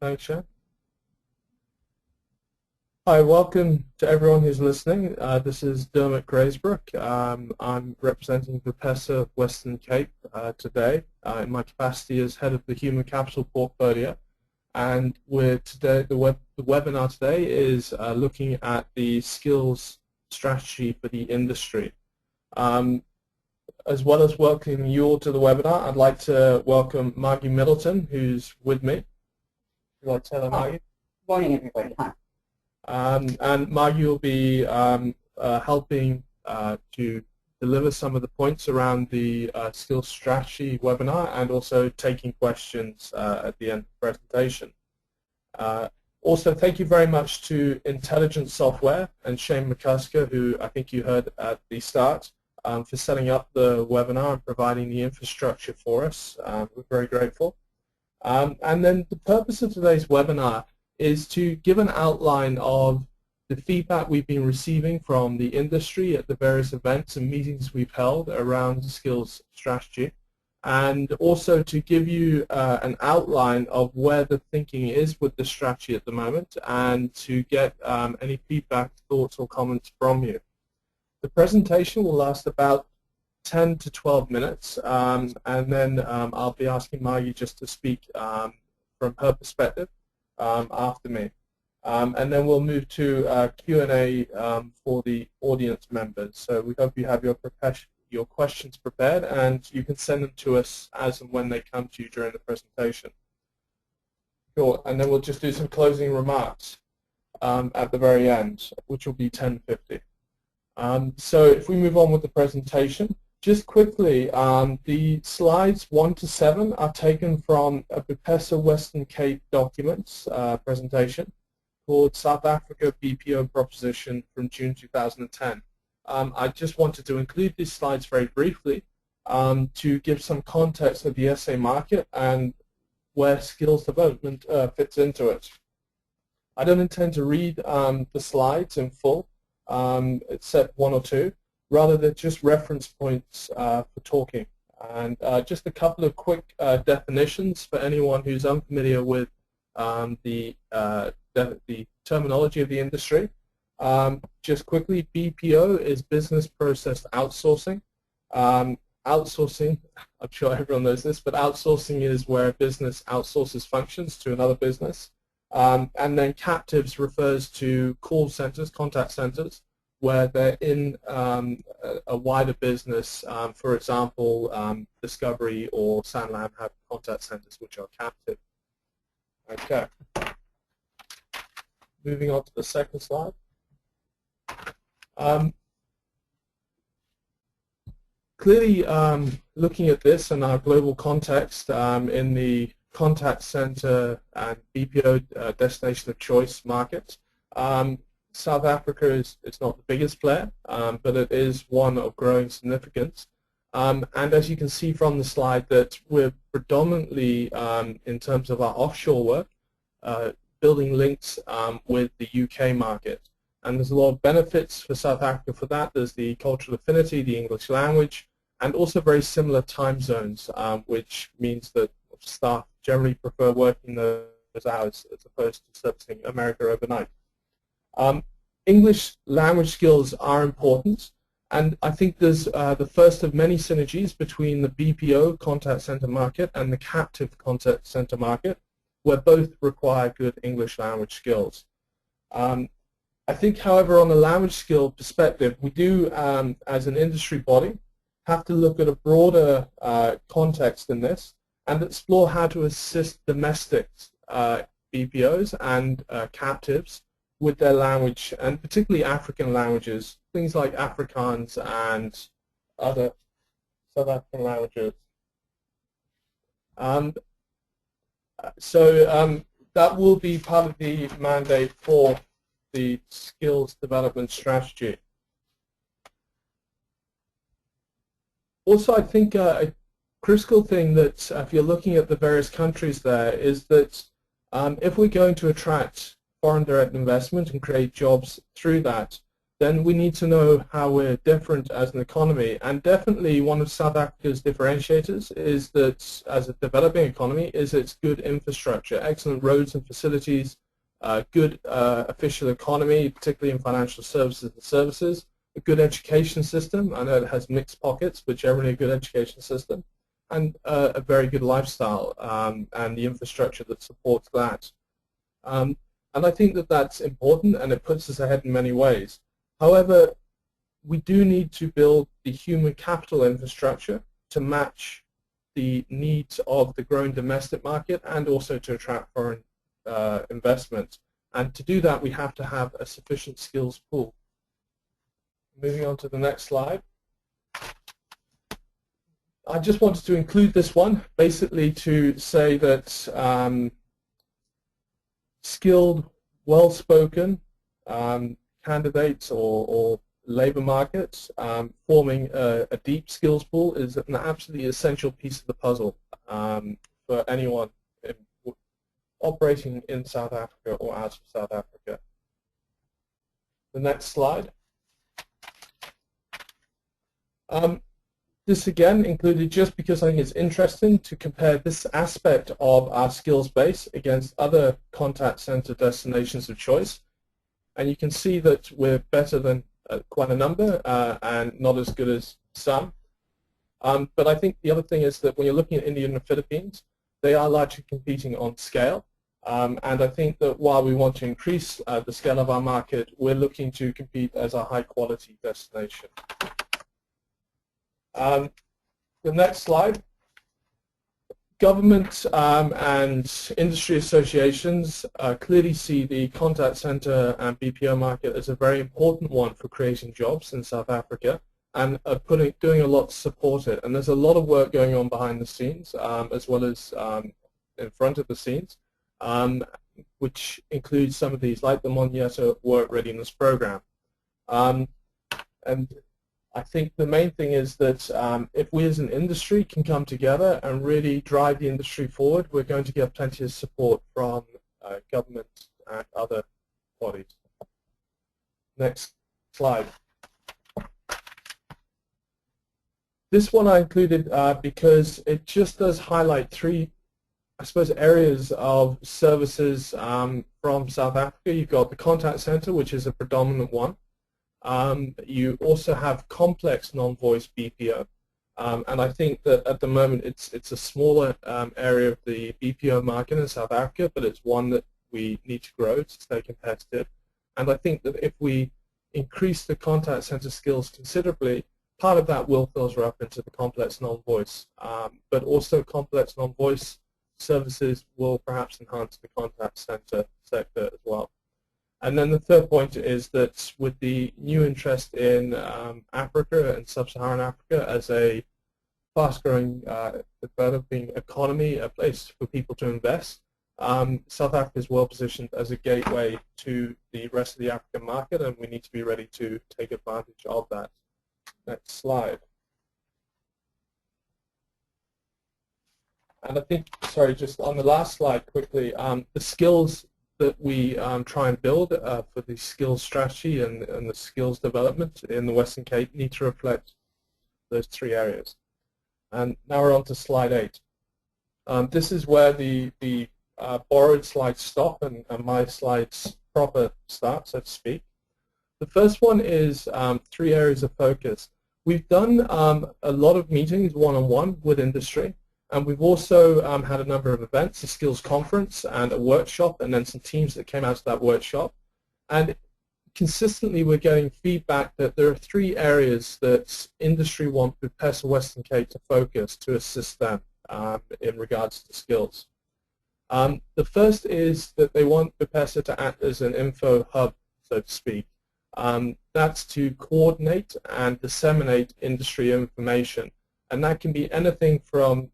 Thanks, Shane. Hi, welcome to everyone who's listening. This is Dermot Graysbrook. I'm representing Vipesa Western Cape today in my capacity as head of the Human Capital Portfolio. And the webinar today is looking at the skills strategy for the industry. As well as welcoming you all to the webinar, I'd like to welcome Margie Middleton, who's with me. Would you like to tell her, Margie? Good morning, everybody. Hi. And Margie will be helping to deliver some of the points around the skills strategy webinar and also taking questions at the end of the presentation. Also, thank you very much to Intelligent Software and Shane McCusker, who I think you heard at the start, for setting up the webinar and providing the infrastructure for us. We're very grateful. And then the purpose of today's webinar is to give an outline of the feedback we've been receiving from the industry at the various events and meetings we've held around skills strategy, and also to give you an outline of where the thinking is with the strategy at the moment, and to get any feedback, thoughts, or comments from you. The presentation will last about 10 to 12 minutes, and then I'll be asking Margie just to speak from her perspective after me. And then we'll move to Q&A for the audience members. So we hope you have your questions prepared, and you can send them to us as and when they come to you during the presentation. Sure, and then we'll just do some closing remarks at the very end, which will be 10:50. So if we move on with the presentation, just quickly, the slides 1 to 7 are taken from a Vipesa Western Cape documents presentation called South Africa BPO Proposition from June 2010. I just wanted to include these slides very briefly to give some context of the SA market and where skills development fits into it. I don't intend to read the slides in full, except 1 or 2. Rather than just reference points for talking. And just a couple of quick definitions for anyone who's unfamiliar with the terminology of the industry. Just quickly, BPO is business process outsourcing. Outsourcing, I'm sure everyone knows this, but outsourcing is where a business outsources functions to another business. And then captives refers to call centers, contact centers, where they're in a wider business. For example, Discovery or Sanlam have contact centers which are captive. Okay. Moving on to the second slide. Clearly, looking at this in our global context, in the contact center and BPO destination of choice market, South Africa is not the biggest player, but it is one of growing significance. And as you can see from the slide, that we're predominantly, in terms of our offshore work, building links with the UK market. And there's a lot of benefits for South Africa for that. There's the cultural affinity, the English language, and also very similar time zones, which means that staff generally prefer working those hours as opposed to servicing America overnight. English language skills are important, and I think there's the first of many synergies between the BPO contact center market and the captive contact center market, where both require good English language skills. I think, however, on the language skill perspective, we do, as an industry body, have to look at a broader context in this and explore how to assist domestic BPOs and captives with their language, and particularly African languages, things like Afrikaans and other South African languages. So that will be part of the mandate for the skills development strategy. Also, I think a critical thing that if you're looking at the various countries there is that if we're going to attract foreign direct investment and create jobs through that, then we need to know how we're different as an economy. And definitely one of South Africa's differentiators is that, as a developing economy, is its good infrastructure, excellent roads and facilities, good official economy, particularly in financial services and services, a good education system. I know it has mixed pockets, but generally a good education system, and a very good lifestyle and the infrastructure that supports that. And I think that that's important, and it puts us ahead in many ways. However, we do need to build the human capital infrastructure to match the needs of the growing domestic market and also to attract foreign investment. And to do that, we have to have a sufficient skills pool. Moving on to the next slide. I just wanted to include this one, basically to say that skilled, well-spoken candidates or labor markets forming a deep skills pool is an absolutely essential piece of the puzzle for anyone operating in South Africa or out of South Africa. The next slide. This again included just because I think it's interesting to compare this aspect of our skills base against other contact center destinations of choice. And you can see that we're better than quite a number and not as good as some. But I think the other thing is that when you're looking at India and the Philippines, they are largely competing on scale. And I think that while we want to increase the scale of our market, we're looking to compete as a high-quality destination. The next slide. Government and industry associations clearly see the contact center and BPO market as a very important one for creating jobs in South Africa, and are doing a lot to support it. And there's a lot of work going on behind the scenes as well as in front of the scenes, which includes some of these, like the Monyeta Work Readiness Program. And I think the main thing is that if we as an industry can come together and really drive the industry forward, we're going to get plenty of support from government and other bodies. Next slide. This one I included because it just does highlight three, I suppose, areas of services from South Africa. You've got the contact center, which is a predominant one. You also have complex non-voice BPO, and I think that at the moment it's a smaller area of the BPO market in South Africa, but it's one that we need to grow to stay competitive. And I think that if we increase the contact center skills considerably, part of that will filter up into the complex non-voice, but also complex non-voice services will perhaps enhance the contact center sector as well. And then the third point is that with the new interest in Africa and sub-Saharan Africa as a fast-growing, developing economy, a place for people to invest, South Africa is well positioned as a gateway to the rest of the African market, and we need to be ready to take advantage of that. Next slide. And I think, sorry, just on the last slide quickly, the skills that we try and build for the skills strategy and the skills development in the Western Cape need to reflect those three areas. And now we're on to slide 8. This is where the borrowed slides stop and my slides proper start, so to speak. The first one is 3 areas of focus. We've done a lot of meetings one-on-one with industry. And we've also had a number of events, a skills conference and a workshop, and then some teams that came out of that workshop. And consistently we're getting feedback that there are 3 areas that industry want Bepesa Western Cape to focus to assist them in regards to skills. The first is that they want Bepesa to act as an info hub, so to speak. That's to coordinate and disseminate industry information. And that can be anything from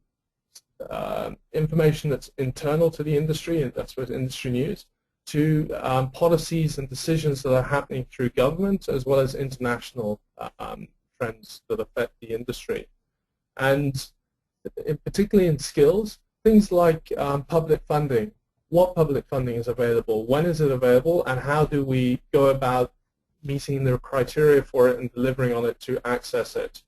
information that's internal to the industry, and that's what industry news, to policies and decisions that are happening through government as well as international trends that affect the industry. And particularly in skills, things like public funding. What public funding is available, when is it available, and how do we go about meeting the criteria for it and delivering on it to access it.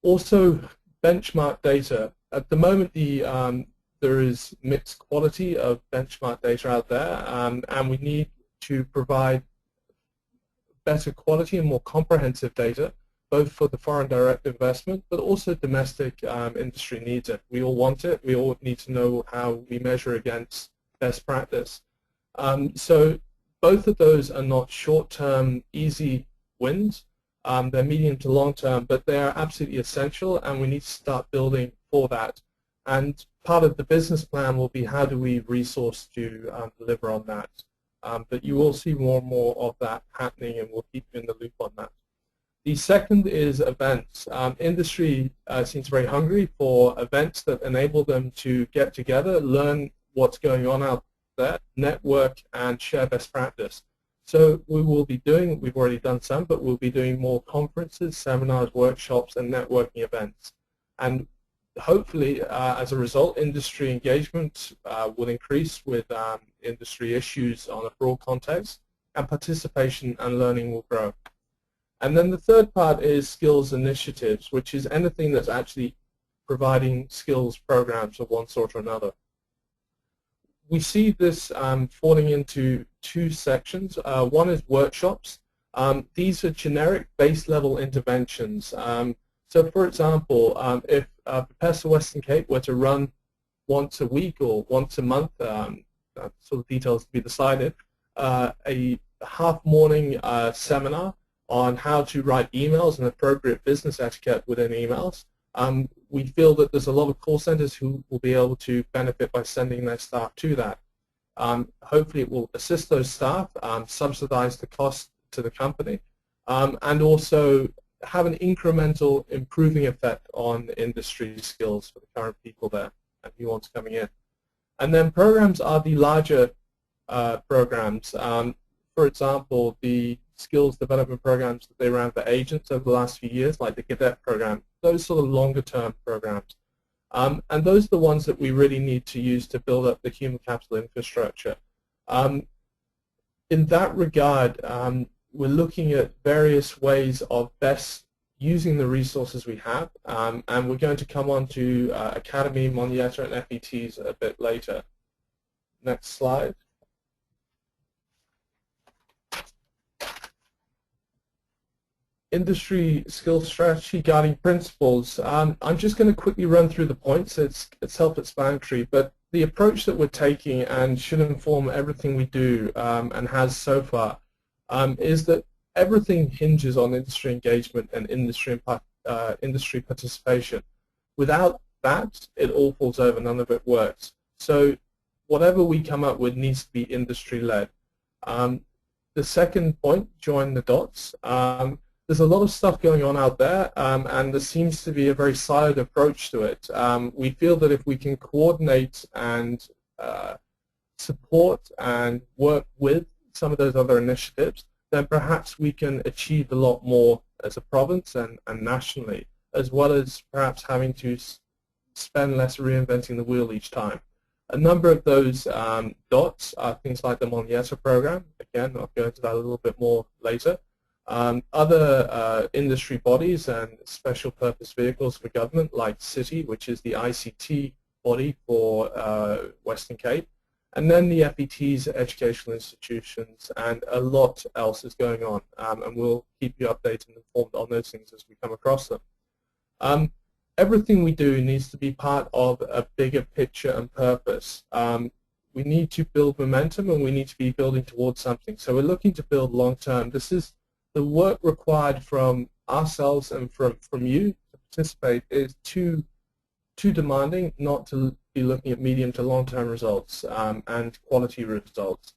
Also, benchmark data. At the moment, there is mixed quality of benchmark data out there, and we need to provide better quality and more comprehensive data, both for the foreign direct investment, but also domestic industry needs it. We all want it. We all need to know how we measure against best practice. So both of those are not short-term, easy wins. They're medium to long-term, but they are absolutely essential, and we need to start building for that. And part of the business plan will be how do we resource to deliver on that. But you will see more and more of that happening, and we'll keep you in the loop on that. The second is events. Industry seems very hungry for events that enable them to get together, learn what's going on out there, network, and share best practice. So we will be doing, we've already done some, but we'll be doing more conferences, seminars, workshops, and networking events. And hopefully, as a result, industry engagement will increase with industry issues on a broad context, and participation and learning will grow. And then the third part is skills initiatives, which is anything that's actually providing skills programs of one sort or another. We see this falling into two sections. One is workshops. These are generic base level interventions. So for example, if Bethesda Western Cape were to run once a week or once a month, sort of details to be decided, a half-morning seminar on how to write emails and appropriate business etiquette within emails. We feel that there's a lot of call centers who will be able to benefit by sending their staff to that. Hopefully it will assist those staff, subsidize the cost to the company, and also have an incremental improving effect on industry skills for the current people there and new ones coming in. And then programs are the larger programs. For example, the skills development programs that they ran for agents over the last few years, like the Cadet program, those sort of longer-term programs. And those are the ones that we really need to use to build up the human capital infrastructure. In that regard, we're looking at various ways of best using the resources we have, and we're going to come on to Academy, Monietta, and FETs a bit later. Next slide. Industry skills strategy guiding principles. I'm just going to quickly run through the points. It's self-explanatory, but the approach that we're taking and should inform everything we do and has so far is that everything hinges on industry engagement and industry participation. Without that, it all falls over. None of it works. So whatever we come up with needs to be industry-led. The second point, join the dots. There's a lot of stuff going on out there, and there seems to be a very siloed approach to it. We feel that if we can coordinate and support and work with some of those other initiatives, then perhaps we can achieve a lot more as a province and nationally, as well as perhaps having to spend less reinventing the wheel each time. A number of those dots are things like the Monietta program. Again, I'll go into that a little bit more later. Other industry bodies and special purpose vehicles for government like CITI, which is the ICT body for Western Cape, and then the FETs, educational institutions, and a lot else is going on, and we'll keep you updated and informed on those things as we come across them. Everything we do needs to be part of a bigger picture and purpose. We need to build momentum, and we need to be building towards something. So we're looking to build long-term. This is the work required from ourselves and from you to participate is too demanding not to be looking at medium to long-term results and quality results.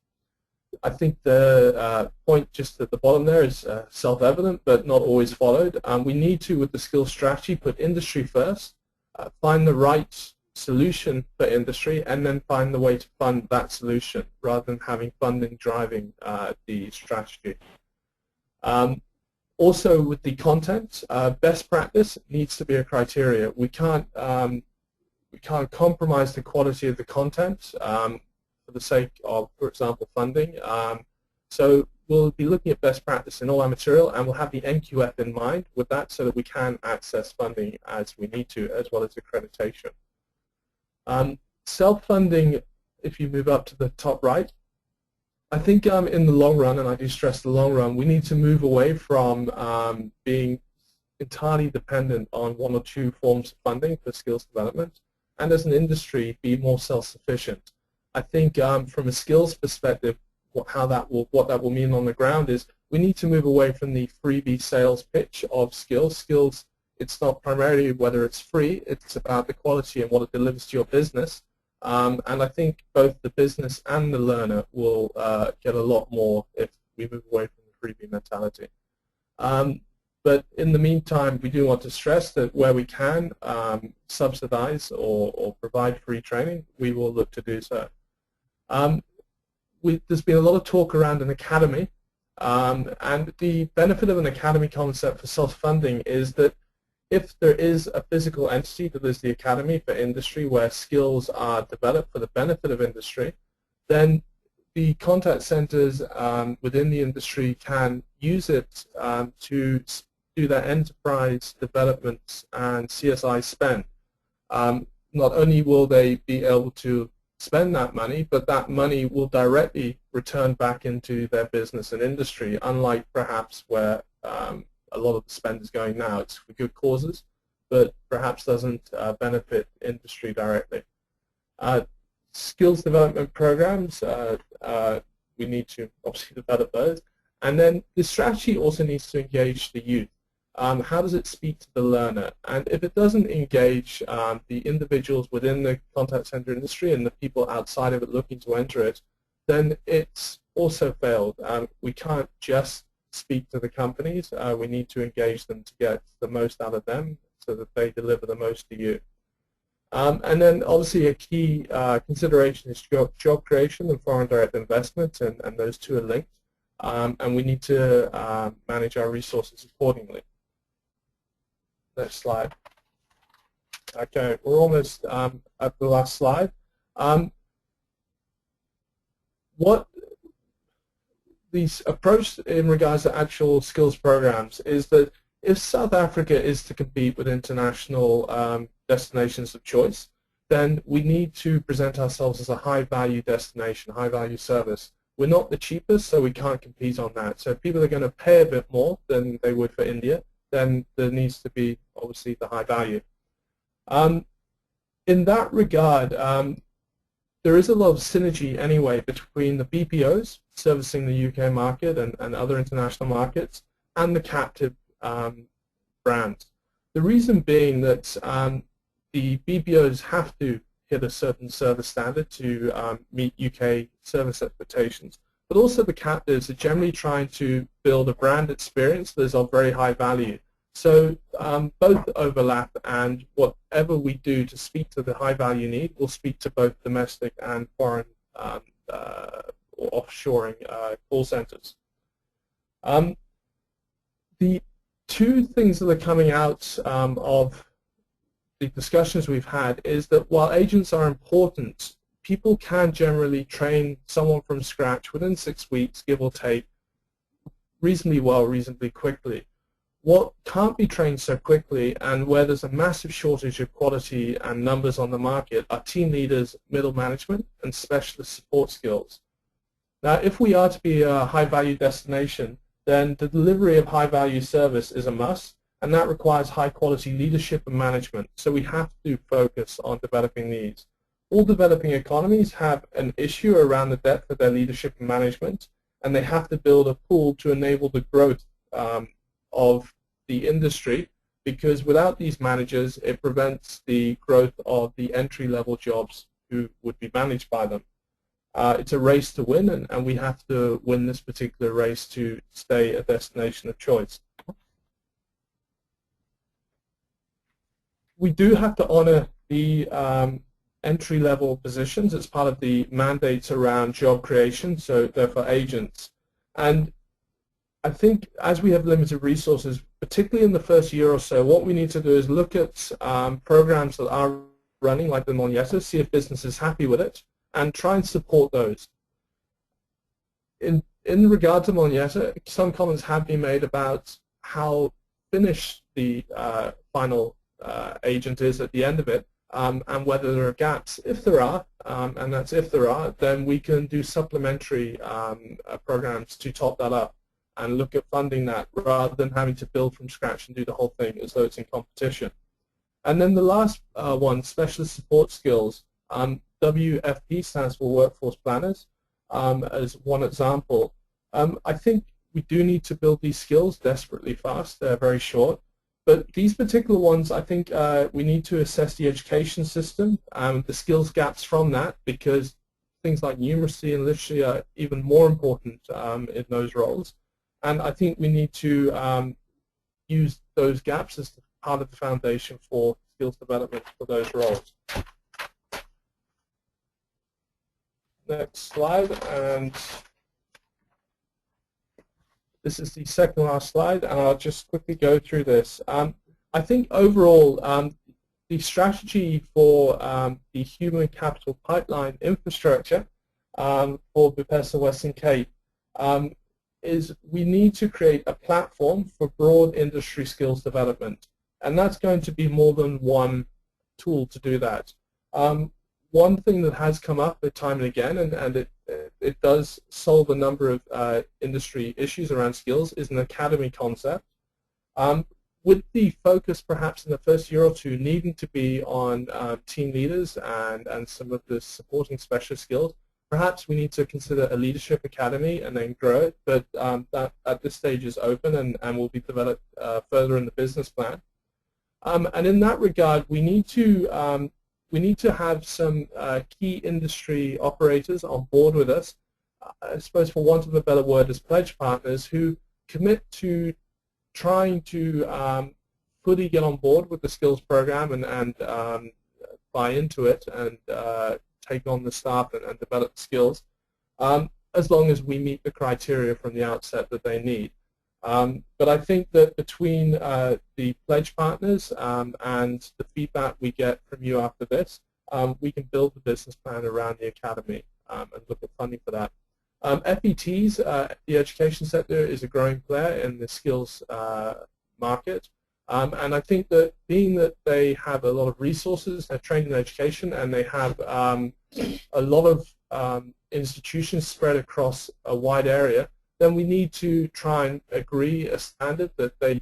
I think the point just at the bottom there is self-evident, but not always followed. We need to, with the skills strategy, put industry first, find the right solution for industry, and then find the way to fund that solution rather than having funding driving the strategy. Also, with the content, best practice needs to be a criteria. We can't compromise the quality of the content for the sake of, for example, funding. So we'll be looking at best practice in all our material, and we'll have the NQF in mind with that so that we can access funding as we need to, as well as accreditation. Self-funding, if you move up to the top right, I think in the long run, and I do stress the long run, we need to move away from being entirely dependent on one or two forms of funding for skills development, and as an industry, be more self-sufficient. I think from a skills perspective, what that will mean on the ground is we need to move away from the freebie sales pitch of skills. Skills, it's not primarily whether it's free, it's about the quality and what it delivers to your business. And I think both the business and the learner will get a lot more if we move away from the freebie mentality. But in the meantime, we do want to stress that where we can subsidize or provide free training, we will look to do so. There's been a lot of talk around an academy, and the benefit of an academy concept for self-funding is that if there is a physical entity that is the academy for industry where skills are developed for the benefit of industry, then the contact centers within the industry can use it to do their enterprise development and CSI spend. Not only will they be able to spend that money, but that money will directly return back into their business and industry, unlike perhaps where a lot of the spend is going now. It's for good causes, but perhaps doesn't benefit industry directly. Skills development programs, we need to obviously develop those. And then the strategy also needs to engage the youth. How does it speak to the learner? And if it doesn't engage the individuals within the contact center industry and the people outside of it looking to enter it, then it's also failed. We can't just speak to the companies. We need to engage them to get the most out of them so that they deliver the most to you. And then obviously a key consideration is job creation and foreign direct investment, and those two are linked. And we need to manage our resources accordingly. Next slide. Okay, we're almost at the last slide. What the approach in regards to actual skills programs is that if South Africa is to compete with international destinations of choice, then we need to present ourselves as a high-value destination, high-value service. We're not the cheapest, so we can't compete on that. So if people are going to pay a bit more than they would for India, then there needs to be, obviously, the high value. In that regard, there is a lot of synergy anyway between the BPOs servicing the UK market and other international markets and the captive brands. The reason being that the BPOs have to hit a certain service standard to meet UK service expectations, but also the captives are generally trying to build a brand experience that is of very high value. So both overlap, and whatever we do to speak to the high value need will speak to both domestic and foreign or offshoring call centers. The two things that are coming out of the discussions we've had is that while agents are important, people can generally train someone from scratch within 6 weeks, give or take, reasonably well, reasonably quickly. What can't be trained so quickly, and where there's a massive shortage of quality and numbers on the market, are team leaders, middle management, and specialist support skills. Now, if we are to be a high-value destination, then the delivery of high-value service is a must, and that requires high-quality leadership and management. So we have to focus on developing these. All developing economies have an issue around the depth of their leadership and management, and they have to build a pool to enable the growth of the industry, because without these managers, it prevents the growth of the entry-level jobs who would be managed by them. It's a race to win, and we have to win this particular race to stay a destination of choice. We do have to honor the entry-level positions as part of the mandates around job creation, so they're for agents. And I think as we have limited resources, particularly in the first year or so, what we need to do is look at programs that are running, like the Monietta, see if business is happy with it, and try and support those. in regard to Monietta, some comments have been made about how finished the final agent is at the end of it, and whether there are gaps. If there are, and that's if there are, then we can do supplementary programs to top that up and look at funding that rather than having to build from scratch and do the whole thing as though it's in competition. And then the last one, specialist support skills. WFP stands for Workforce Planners, as one example. I think we do need to build these skills desperately fast. They're very short. But these particular ones, I think we need to assess the education system, the skills gaps from that, because things like numeracy and literacy are even more important in those roles. And I think we need to use those gaps as part of the foundation for skills development for those roles. Next slide, and this is the second last slide, and I'll just quickly go through this. I think overall, the strategy for the human capital pipeline infrastructure for Bethesda Western Cape is we need to create a platform for broad industry skills development, and that's going to be more than one tool to do that. One thing that has come up time and again, and it does solve a number of industry issues around skills, is an academy concept. With the focus perhaps in the first year or two needing to be on team leaders and some of the supporting specialist skills, perhaps we need to consider a leadership academy and then grow it, but that at this stage is open and will be developed further in the business plan. And in that regard, we need to have some key industry operators on board with us, I suppose for want of a better word, as pledge partners who commit to trying to fully get on board with the skills program and buy into it and take on the staff and develop skills, as long as we meet the criteria from the outset that they need. But I think that between the pledge partners and the feedback we get from you after this, we can build the business plan around the academy and look at funding for that. FETs, the education sector, is a growing player in the skills market. And I think that being that they have a lot of resources, they're trained in education, and they have a lot of institutions spread across a wide area, then we need to try and agree a standard that they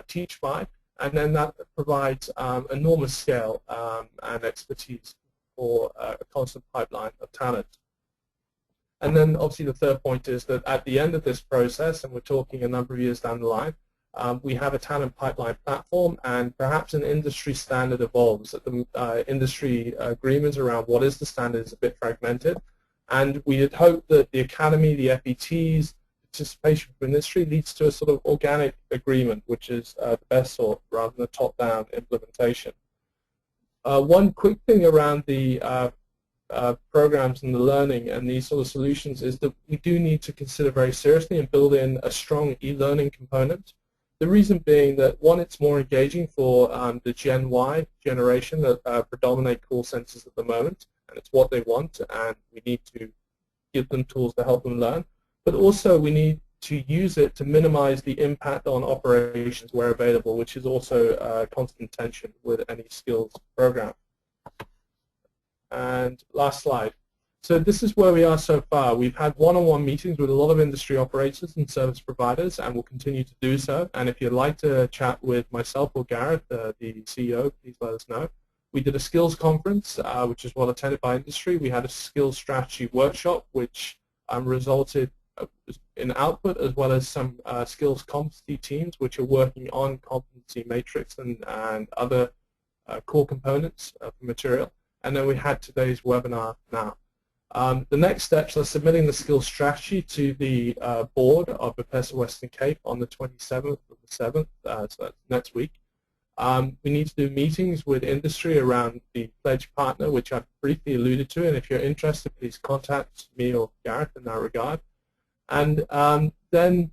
teach by, and then that provides enormous scale and expertise for a constant pipeline of talent. And then obviously the third point is that at the end of this process, and we're talking a number of years down the line, we have a talent pipeline platform, and perhaps an industry standard evolves. That the industry agreements around what is the standard is a bit fragmented, and we had hoped that the academy, the FETs, participation from industry leads to a sort of organic agreement, which is the best sort, rather than a top-down implementation. One quick thing around the programs and the learning and these sort of solutions is that we do need to consider very seriously and build in a strong e-learning component. The reason being that, one, it's more engaging for the Gen Y generation that predominate call centers at the moment, and it's what they want, and we need to give them tools to help them learn. But also we need to use it to minimize the impact on operations where available, which is also a constant tension with any skills program. And last slide. So this is where we are so far. We've had one-on-one meetings with a lot of industry operators and service providers, and we'll continue to do so. And if you'd like to chat with myself or Gareth, the CEO, please let us know. We did a skills conference, which is well attended by industry. We had a skills strategy workshop, which resulted in output, as well as some skills competency teams, which are working on competency matrix and other core components of the material. And then we had today's webinar now. The next steps are submitting the skills strategy to the board of Bethesda Western Cape on the 27th of the 7th, so that's next week. We need to do meetings with industry around the pledge partner, which I've briefly alluded to, and if you're interested, please contact me or Gareth in that regard. And then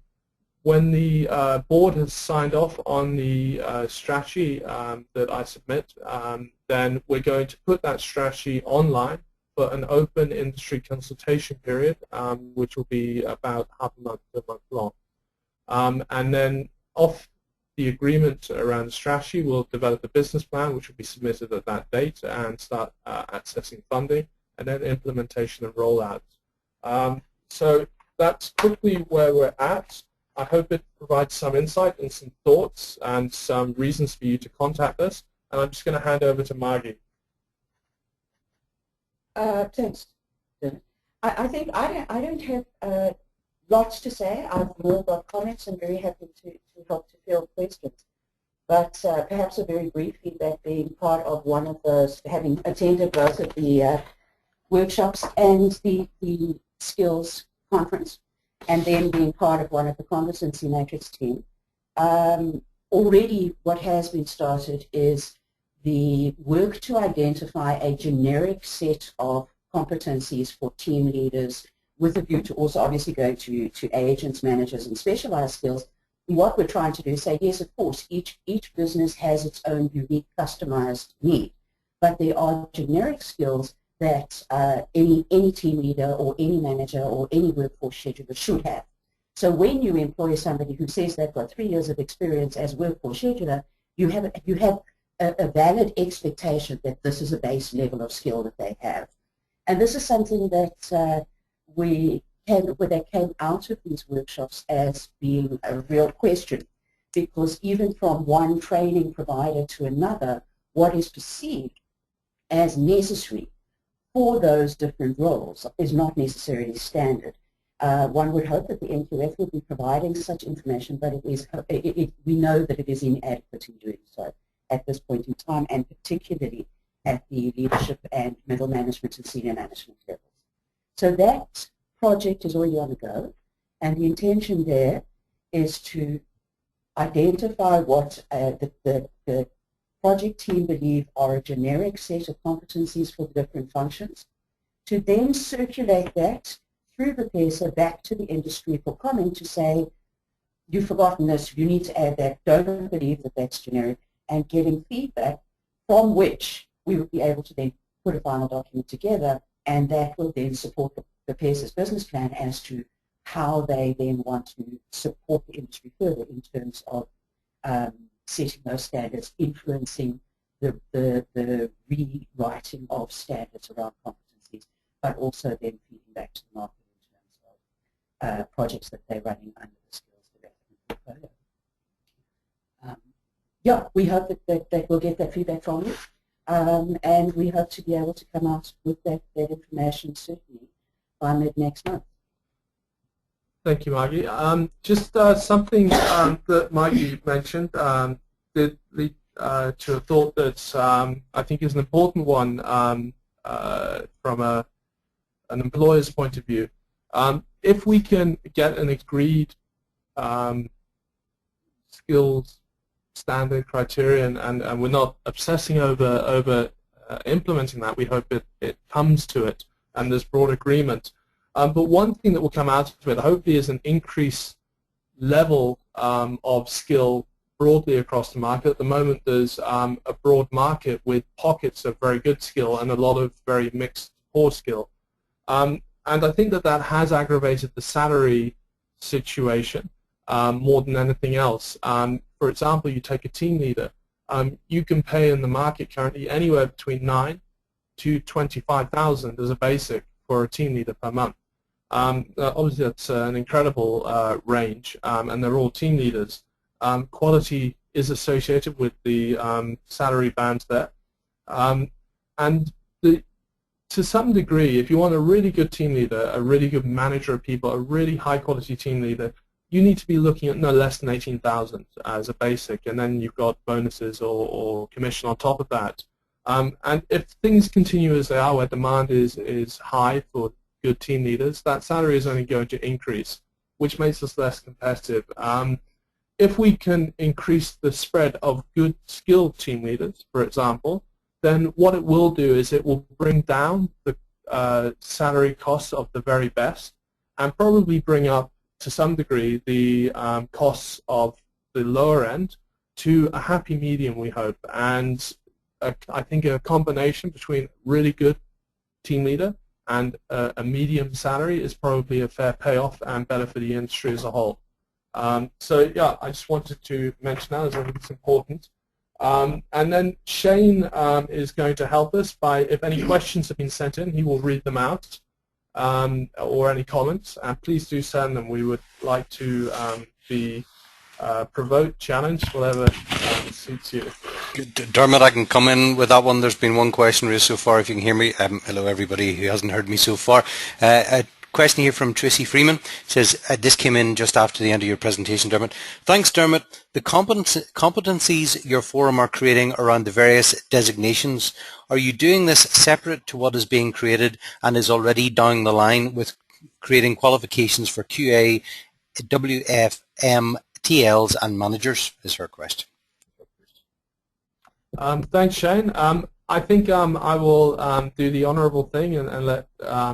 when the board has signed off on the strategy that I submit, then we're going to put that strategy online for an open industry consultation period, which will be about half a month to a month long. And then off the agreement around the strategy, we'll develop a business plan, which will be submitted at that date, and start accessing funding, and then implementation and rollout. So that's quickly where we're at. I hope it provides some insight and some thoughts and some reasons for you to contact us. And I'm just going to hand over to Margie. Thanks. I think I don't have lots to say. I've more got comments and very happy to help to field questions. But perhaps a very brief feedback, being part of one of those, having attended both of the workshops and the skills conference, and then being part of one of the competency matrix team. Already what has been started is the work to identify a generic set of competencies for team leaders, with a view to also obviously go to agents, managers, and specialized skills. And what we're trying to do is say, yes, of course, each business has its own unique customized need, but there are generic skills that any team leader or any manager or any workforce scheduler should have. So when you employ somebody who says they've got 3 years of experience as workforce scheduler, you have a valid expectation that this is a base level of skill that they have. And this is something that that came out of these workshops as being a real question, because even from one training provider to another, what is perceived as necessary for those different roles is not necessarily standard. One would hope that the NQF would be providing such information, but we know that it is inadequate in doing so at this point in time, and particularly at the leadership and middle management and senior management levels. So that project is already on the go, and the intention there is to identify what the project team believe are a generic set of competencies for the different functions, to then circulate that through the PESA back to the industry for comment to say, you've forgotten this, you need to add that, don't believe that that's generic, and getting feedback from which we would be able to then put a final document together, and that will then support the PESA's business plan as to how they then want to support the industry further in terms of setting those standards, influencing the rewriting of standards around competencies, but also then feeding back to the market in terms of projects that they're running under the skills development portfolio. Yeah, we hope that we'll get that feedback from you, and we hope to be able to come out with that information certainly by mid next month. Thank you, Margie. Just something that Margie mentioned did lead to a thought that I think is an important one from an employer's point of view. If we can get an agreed skills standard criterion, and we're not obsessing over implementing that, we hope it comes to it and there's broad agreement. But one thing that will come out of it hopefully is an increased level of skill broadly across the market. At the moment there's a broad market with pockets of very good skill and a lot of very mixed poor skill. And I think that has aggravated the salary situation more than anything else. For example, you take a team leader, you can pay in the market currently anywhere between 9 to 25,000 as a basic for a team leader per month. Obviously that's an incredible range, and they're all team leaders. Quality is associated with the salary bands there. And to some degree, if you want a really good team leader, a really good manager of people, a really high quality team leader, you need to be looking at no less than 18,000 as a basic, and then you've got bonuses or commission on top of that. And if things continue as they are, where demand is high for good team leaders, that salary is only going to increase, which makes us less competitive. If we can increase the spread of good skilled team leaders, for example, then what it will do is it will bring down the salary costs of the very best, and probably bring up to some degree the costs of the lower end to a happy medium, we hope. And I think a combination between really good team leader, and a medium salary is probably a fair payoff and better for the industry as a whole. So yeah, I just wanted to mention that as I think it's important. And then Shane is going to help us by, if any questions have been sent in, he will read them out, or any comments, and please do send them. We would like to be provoked, challenged, whatever suits you. Dermot, I can come in with that one. There's been one question raised so far, if you can hear me. Hello everybody who hasn't heard me so far. A question here from Tracy Freeman. It says, this came in just after the end of your presentation, Dermot. Thanks, Dermot. The competencies your forum are creating around the various designations, are you doing this separate to what is being created and is already down the line with creating qualifications for QA, WFM, TLs and managers, is her question. Thanks, Shane. I think I will do the honourable thing and let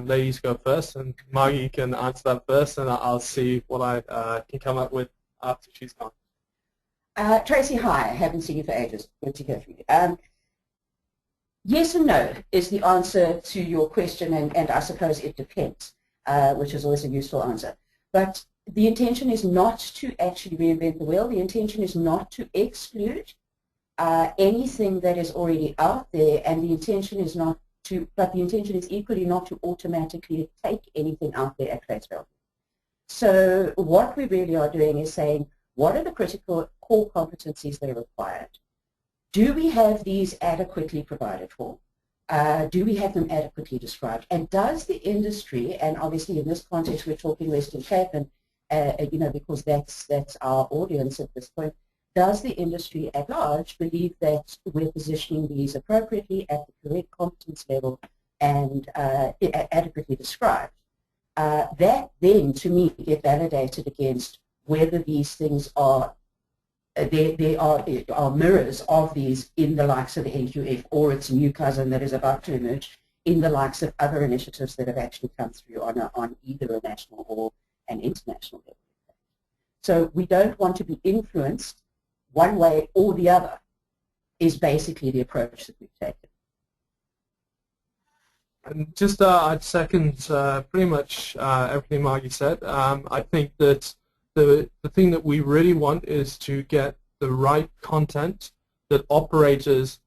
ladies go first, and Margie can answer that first, and I'll see what I can come up with after she's gone. Tracy, hi. I haven't seen you for ages. Good to hear from you. Yes and no is the answer to your question, and I suppose it depends, which is always a useful answer. But the intention is not to actually reinvent the wheel. The intention is not to exclude anything that is already out there, and the intention is not to, but the intention is equally not to automatically take anything out there at face value. So what we really are doing is saying, what are the critical core competencies that are required? Do we have these adequately provided for? Do we have them adequately described? And does the industry, and obviously in this context we're talking Western Cape, and you know, because that's our audience at this point, does the industry at large believe that we're positioning these appropriately at the correct competence level and adequately described? That then, to me, get validated against whether these things are, there are mirrors of these in the likes of the NQF, or its new cousin that is about to emerge in the likes of other initiatives that have actually come through on either a national or an international level. So we don't want to be influenced one way or the other, is basically the approach that we've taken. And just I'd second pretty much everything Margie said. I think that the thing that we really want is to get the right content that operators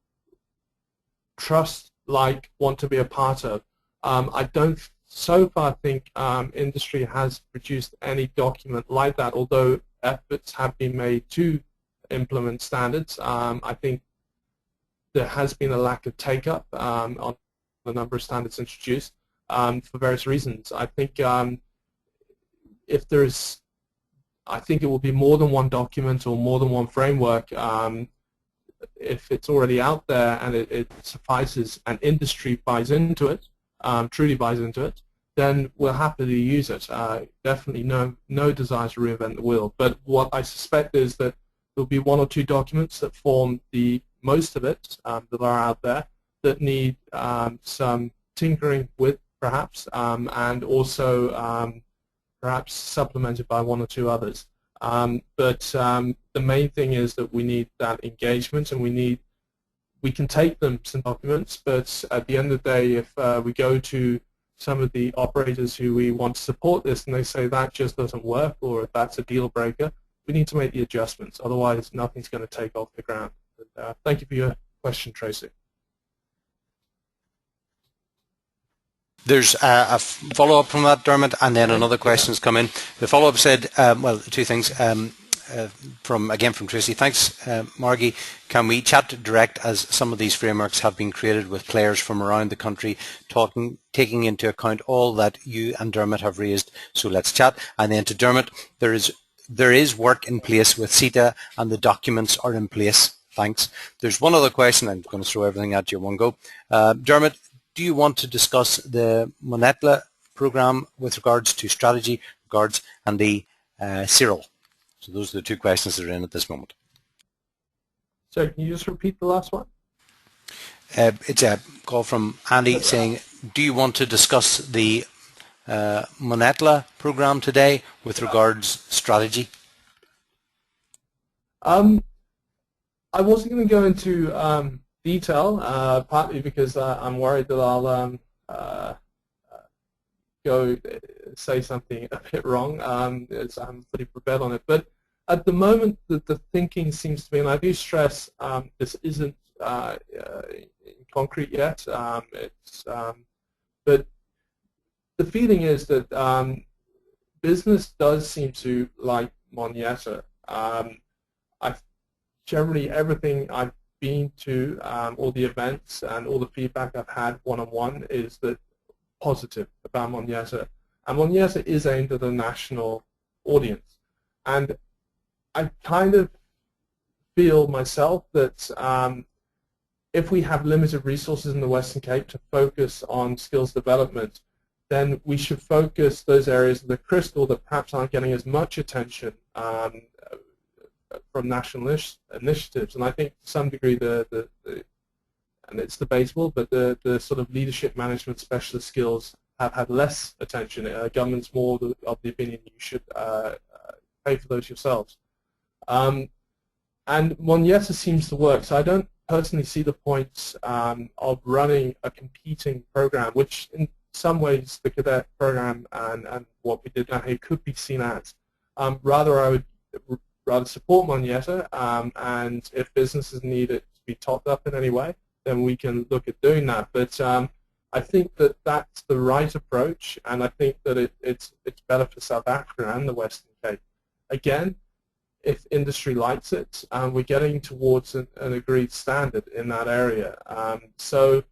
trust, like, want to be a part of. I don't so far think industry has produced any document like that, although efforts have been made to implement standards. I think there has been a lack of take-up on the number of standards introduced for various reasons. I think if there's, I think it will be more than one document or more than one framework. If it's already out there and it suffices and industry buys into it, truly buys into it, then we'll happily use it. Definitely no desire to reinvent the wheel. But what I suspect is that there'll be one or two documents that form the most of it that are out there that need some tinkering with, perhaps, and also perhaps supplemented by one or two others. But the main thing is that we need that engagement, and we can take them some documents, but at the end of the day, if we go to some of the operators who we want to support this and they say that just doesn't work, or that's a deal breaker, we need to make the adjustments. Otherwise, nothing's going to take off the ground. But, thank you for your question, Tracy. There's a follow-up from that, Dermot, and then another question has come in. The follow-up said, well, two things. From Tracy. Thanks, Margie. Can we chat direct, as some of these frameworks have been created with players from around the country taking into account all that you and Dermot have raised? So let's chat. And then to Dermot, there is work in place with CETA and the documents are in place. Thanks. There's one other question. I'm going to throw everything at you in one go. Dermot, do you want to discuss the Monetla program with regards to strategy, and the Cyril? So those are the two questions that are in at this moment. So can you just repeat the last one? It's a call from Andy saying, do you want to discuss the Monetla program today with regards strategy? I wasn't going to go into detail, partly because I'm worried that go say something a bit wrong. I'm pretty prepared on it. But at the moment, the thinking seems to be, and I do stress this isn't concrete yet. But the feeling is that business does seem to like Monietta. Generally, everything I've been to, all the events and all the feedback I've had one-on-one is that positive about Monietta. And Monietta is aimed at a national audience. And I kind of feel myself that if we have limited resources in the Western Cape to focus on skills development, then we should focus those areas of the crystal that perhaps aren't getting as much attention from national initiatives. And I think to some degree and it's debatable, but the sort of leadership management specialist skills have had less attention. Government's more of the opinion you should pay for those yourselves. And Monietta seems to work, so I don't personally see the points of running a competing program, which in some ways the cadet program and what we did now here could be seen as. Rather, I would rather support Monietta, and if businesses need it to be topped up in any way, then we can look at doing that. But I think that that's the right approach, and I think that it's better for South Africa and the Western Cape. Again, if industry likes it, we're getting towards an agreed standard in that area. So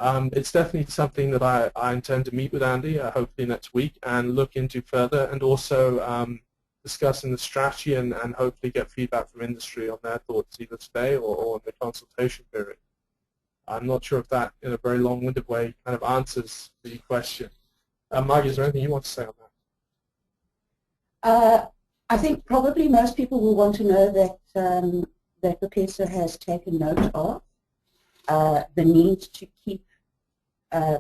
it's definitely something that I intend to meet with Andy, hopefully next week, and look into further, and also discussing the strategy and hopefully get feedback from industry on their thoughts either today or in the consultation period. I'm not sure if that, in a very long-winded way, kind of answers the question. Margie, is there anything you want to say on that? I think probably most people will want to know that that Professor has taken note of the need to keep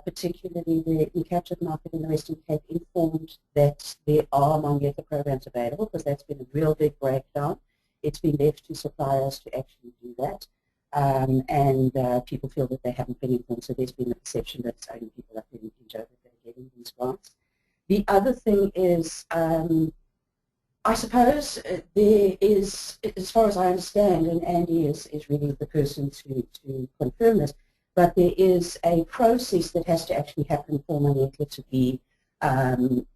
particularly the captured market in the Western Cape informed that there are Monietta programs available, because that's been a real big breakdown. It's been left to suppliers to actually do that. And people feel that they haven't been informed, so there's been a perception that it's only people up in Joburg that are getting these grants. The other thing is, I suppose there is, as far as I understand, and Andy is really the person to confirm this, but there is a process that has to actually happen for Monietta to be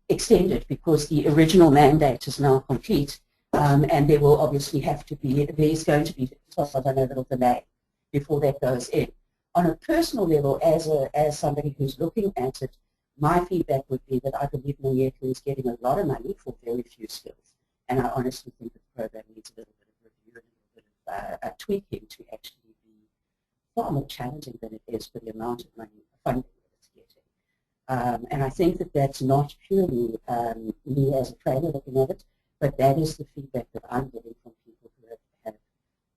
extended, because the original mandate is now complete, and there will obviously have to be, there's going to be, as far as I know, a little delay before that goes in. On a personal level, as somebody who's looking at it, my feedback would be that I believe Monietta is getting a lot of money for very few skills, and I honestly think that the program needs a little bit of review and a little bit of tweaking to actually be far more challenging than it is for the amount of money, funding that it's getting. And I think that that's not purely me as a trainer looking at it, but that is the feedback that I'm getting from people who have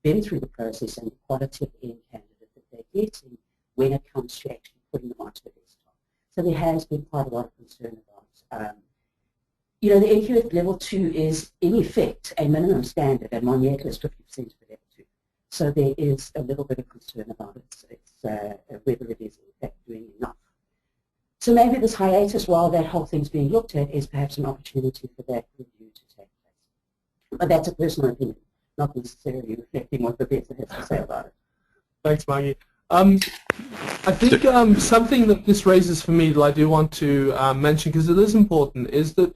been through the process and the quality of end candidate that they're getting when it comes to actually putting them onto the desktop. So there has been quite a lot of concern about, you know, the NQF level 2 is in effect a minimum standard, and Monietta is 50% of the level 2. So there is a little bit of concern about it. It's whether it is in fact doing enough. So maybe this hiatus, while that whole thing's being looked at, is perhaps an opportunity for that review to take place. But that's a personal opinion, not necessarily reflecting what the Professor has to say about it. Thanks, Maggie. I think something that this raises for me that I do want to mention, because it is important, is that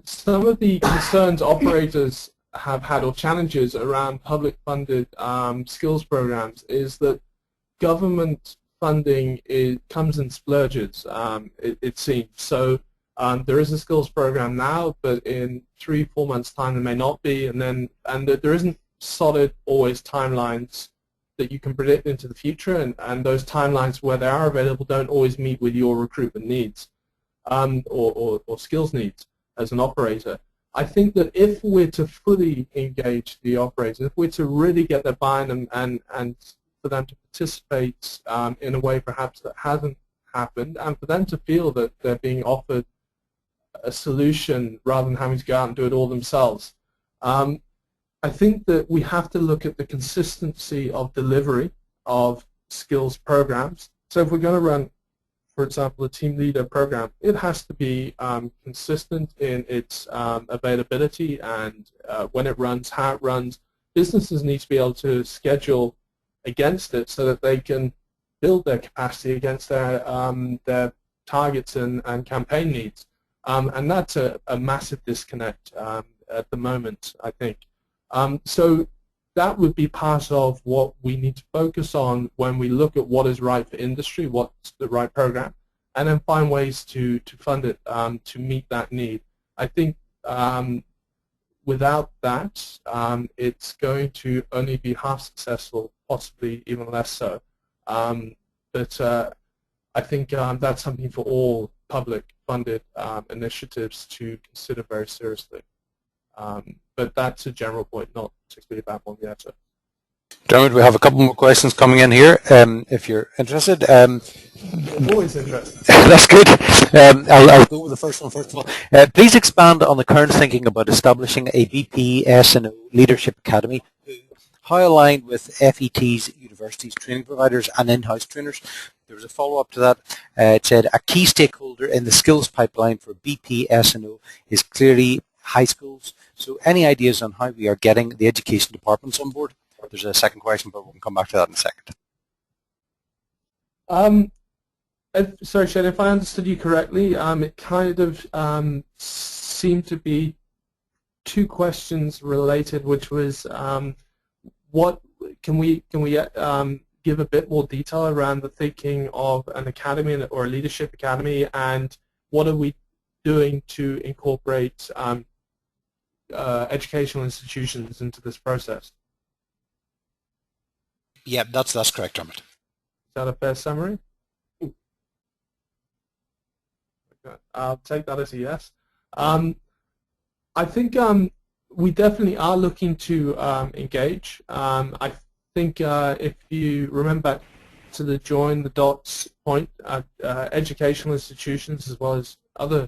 some of the concerns operators have had, or challenges around public-funded skills programs, is that government funding comes in splurges, it seems. So there is a skills program now, but in 3-4 months' time there may not be, and there isn't solid always timelines that you can predict into the future, and those timelines where they are available don't always meet with your recruitment needs or skills needs as an operator. I think that if we're to fully engage the operators, if we're to really get their buy-in and for them to participate in a way perhaps that hasn't happened, and for them to feel that they're being offered a solution rather than having to go out and do it all themselves, I think that we have to look at the consistency of delivery of skills programs. So if we're going to run for example, the Team Leader program, it has to be consistent in its availability and when it runs, how it runs. Businesses need to be able to schedule against it so that they can build their capacity against their targets and campaign needs. And that's a massive disconnect at the moment, I think. So that would be part of what we need to focus on when we look at what is right for industry, what's the right program, and then find ways to fund it to meet that need. I think without that, it's going to only be half successful, possibly even less so. But I think that's something for all public-funded initiatives to consider very seriously. But that's a general point, not particularly about Monvieta. Dermot, we have a couple more questions coming in here, if you're interested. I'm always interested. That's good. I'll go with the first one first of all. Please expand on the current thinking about establishing a BPS&O Leadership Academy. How aligned with FET's, universities, training providers and in-house trainers? There was a follow-up to that. It said, a key stakeholder in the skills pipeline for BPS&O is clearly high schools. So any ideas on how we are getting the education departments on board? There's a second question, but we'll come back to that in a second. Sorry, Shane, if I understood you correctly, it kind of seemed to be two questions related, which was what can we give a bit more detail around the thinking of an academy or a leadership academy, and what are we doing to incorporate educational institutions into this process? Yeah, that's correct, Dermot. Is that a fair summary? Okay. I'll take that as a yes. I think we definitely are looking to engage. I think if you remember to the join the dots point, educational institutions as well as other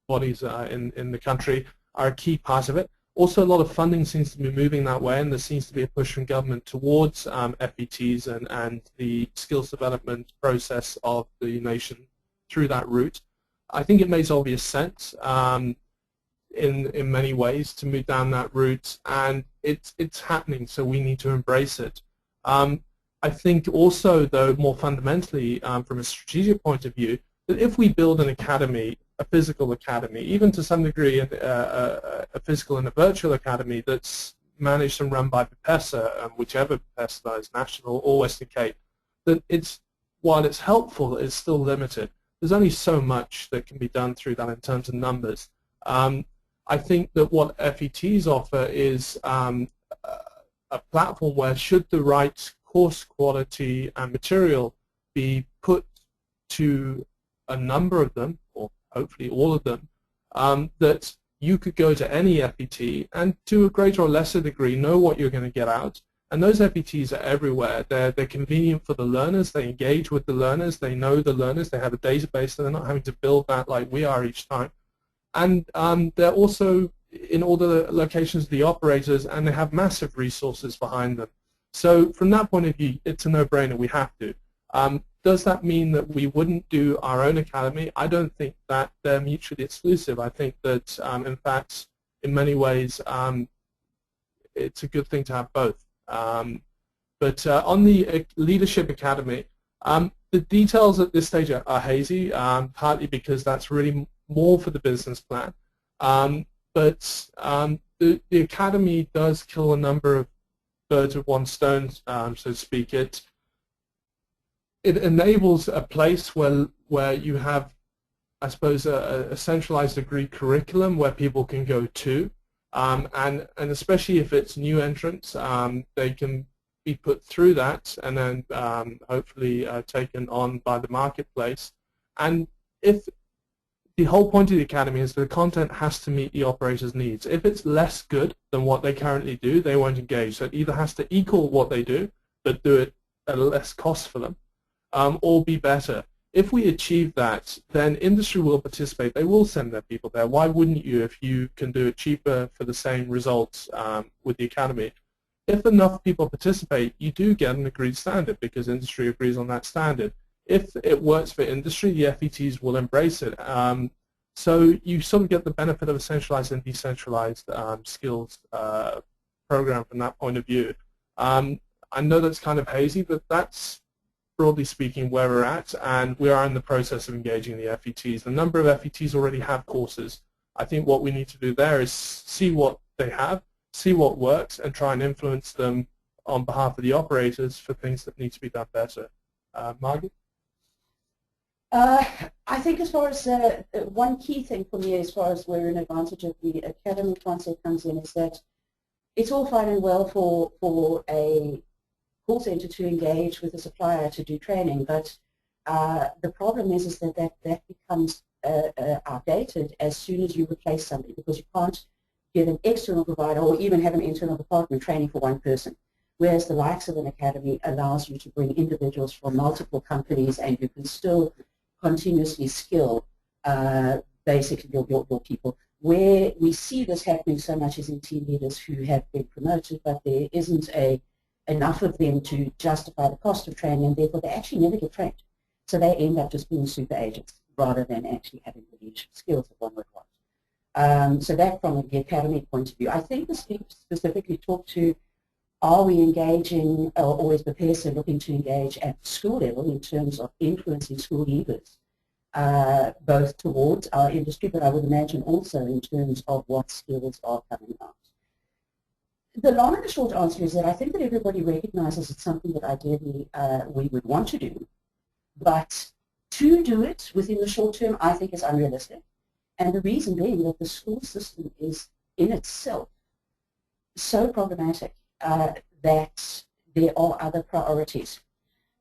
bodies in the country are a key part of it. Also, a lot of funding seems to be moving that way, and there seems to be a push from government towards FETs and the skills development process of the nation through that route. I think it makes obvious sense in many ways to move down that route, and it's happening, so we need to embrace it. I think also, though, more fundamentally, from a strategic point of view, that if we build an academy, a physical academy, even to some degree a physical and a virtual academy that's managed and run by BPESA, whichever BPESA that is, National or Western Cape, that while it's helpful, it's still limited. There's only so much that can be done through that in terms of numbers. I think that what FETs offer is a platform where, should the right course quality and material be put to a number of them, or hopefully all of them, that you could go to any FET and to a greater or lesser degree know what you're going to get out. And those FETs are everywhere. They're convenient for the learners. They engage with the learners. They know the learners. They have a database, so they're not having to build that like we are each time. And they're also in all the locations of the operators, and they have massive resources behind them. So from that point of view, it's a no-brainer. We have to. Does that mean that we wouldn't do our own academy? I don't think that they're mutually exclusive. I think that, in fact, in many ways, it's a good thing to have both. But on the Leadership Academy, the details at this stage are hazy, partly because that's really more for the business plan. But the Academy does kill a number of birds with one stone, so to speak. It enables a place where you have, I suppose, a centralized degree curriculum where people can go to, and especially if it's new entrants, they can be put through that and then hopefully taken on by the marketplace. And if the whole point of the academy is the content has to meet the operator's needs. If it's less good than what they currently do, they won't engage. So it either has to equal what they do, but do it at a less cost for them, or be better. If we achieve that, then industry will participate. They will send their people there. Why wouldn't you if you can do it cheaper for the same results with the academy? If enough people participate, you do get an agreed standard because industry agrees on that standard. if it works for industry, the FETs will embrace it. So you sort of get the benefit of a centralized and decentralized skills program from that point of view. I know that's kind of hazy, but that's broadly speaking where we're at, and we are in the process of engaging the FETs. The number of FETs already have courses. I think what we need to do there is see what they have, see what works, and try and influence them on behalf of the operators for things that need to be done better. Margie? I think as far as one key thing for me as far as where an advantage of the academy concept comes in is that it's all fine and well for a call center to engage with a supplier to do training, but the problem is that becomes outdated as soon as you replace somebody, because you can't get an external provider or even have an internal department training for one person, whereas the likes of an academy allows you to bring individuals from multiple companies, and you can still continuously skill basically your people. Where we see this happening so much is in team leaders who have been promoted, but there isn't enough of them to justify the cost of training, and therefore they actually never get trained. So they end up just being super agents rather than actually having the leadership skills that one would want. So that from the academy point of view. I think the speaker specifically talked to, are we engaging, or is Bethesda looking to engage at school level in terms of influencing school leaders, both towards our industry, but I would imagine also in terms of what skills are coming out. The long and the short answer is that I think that everybody recognizes it's something that ideally we would want to do, but to do it within the short term I think is unrealistic. And the reason being that the school system is in itself so problematic that there are other priorities.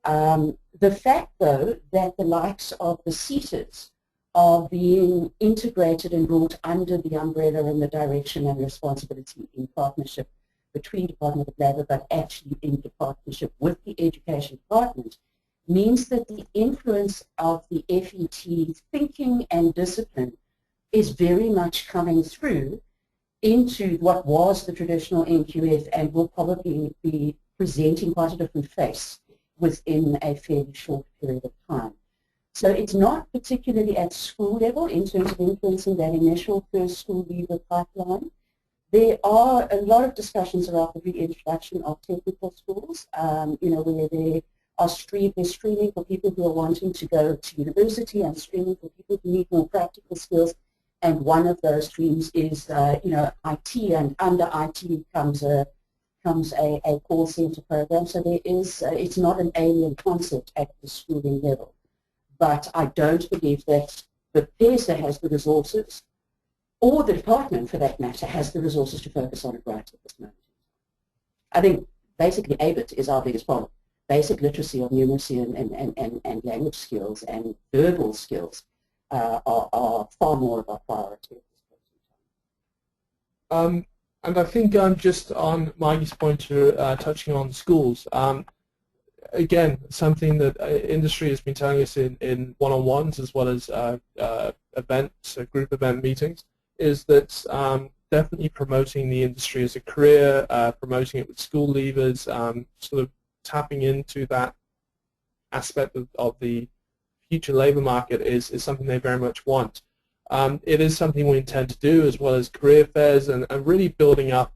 The fact, though, that the likes of the CETAs are being integrated and brought under the umbrella and the direction and responsibility in partnership between Department of Labour, but actually in partnership with the Education Department, means that the influence of the FET thinking and discipline is very much coming through into what was the traditional NQF and will probably be presenting quite a different face within a fairly short period of time. So it's not particularly at school level in terms of influencing that initial first school leaver pipeline. There are a lot of discussions around the reintroduction of technical schools, where they are streaming for people who are wanting to go to university and streaming for people who need more practical skills. And one of those streams is, IT, and under IT comes a call center program. So there is, it's not an alien concept at the schooling level. But I don't believe that Bethesda has the resources, or the department for that matter, has the resources to focus on it right at this moment. I think basically ABIT is our biggest problem. Basic literacy of numeracy and language skills and verbal skills are far more of a priority at this point in time. And I think just on Maggie's point, touching on schools, again, something that industry has been telling us in one-on-ones as well as events, group event meetings, is that definitely promoting the industry as a career, promoting it with school leavers, sort of tapping into that aspect of the future labour market is something they very much want. It is something we intend to do, as well as career fairs and really building up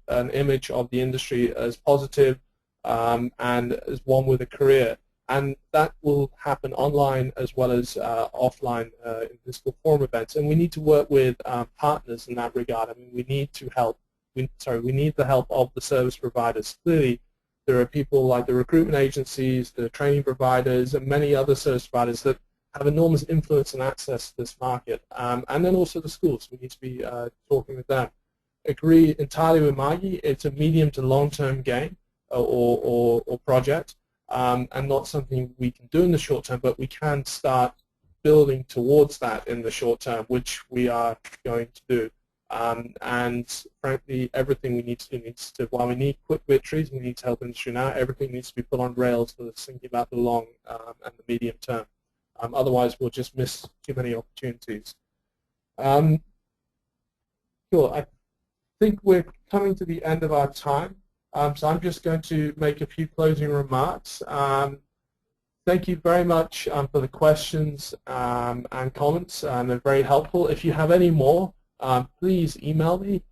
an image of the industry as positive and as one with a career. And that will happen online as well as offline in physical forum events. And we need to work with partners in that regard. I mean, we need to help. We need the help of the service providers. Clearly, there are people like the recruitment agencies, the training providers, and many other service providers that have enormous influence and access to this market. And then also the schools. We need to be talking with them. Agree entirely with Maggie. It's a medium to long-term gain or project, and not something we can do in the short term, but we can start building towards that in the short term, which we are going to do. And frankly, everything we need to do needs to, while we need quick victories, we need to help industry now, everything needs to be put on rails for thinking about the long and the medium term. Otherwise, we'll just miss too many opportunities. Cool. I think we're coming to the end of our time. So I'm just going to make a few closing remarks. Thank you very much for the questions and comments. They're very helpful. If you have any more, please email me.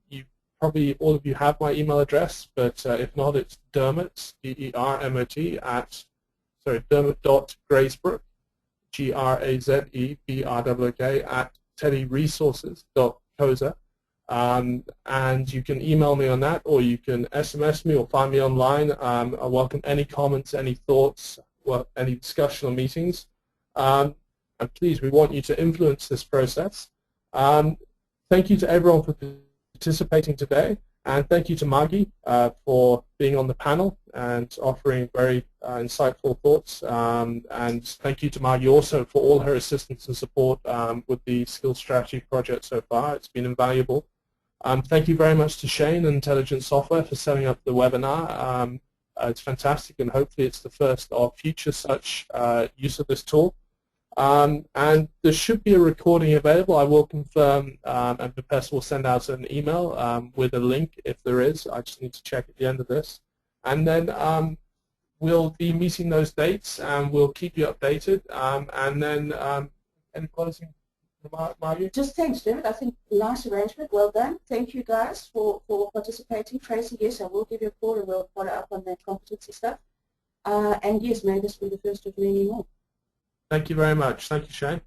You probably all of you have my email address, but if not, it's Dermot, D-E-R-M-O-T, Dermot.Grazebrook, G-R-A-Z-E-B-R-O-K, at teddyresources.coza. And you can email me on that, or you can SMS me or find me online. I welcome any comments, any thoughts, any discussion or meetings. And please, we want you to influence this process. Thank you to everyone for participating today, and thank you to Margie for being on the panel and offering very insightful thoughts. And thank you to Margie also for all her assistance and support with the Skills Strategy project so far. It's been invaluable. Thank you very much to Shane and Intelligent Software for setting up the webinar. It's fantastic, and hopefully it's the first of future such use of this tool. And there should be a recording available. I will confirm, and Bipesa will send out an email with a link if there is. I just need to check at the end of this. And then we'll be meeting those dates, and we'll keep you updated. And then any closing remark, Margie? Just thanks, David. I think nice arrangement. Well done. Thank you guys for participating. Tracy, yes, I will give you a call and we'll follow up on that competency stuff. And yes, may this be the first of many more. Thank you very much. Thank you, Shane.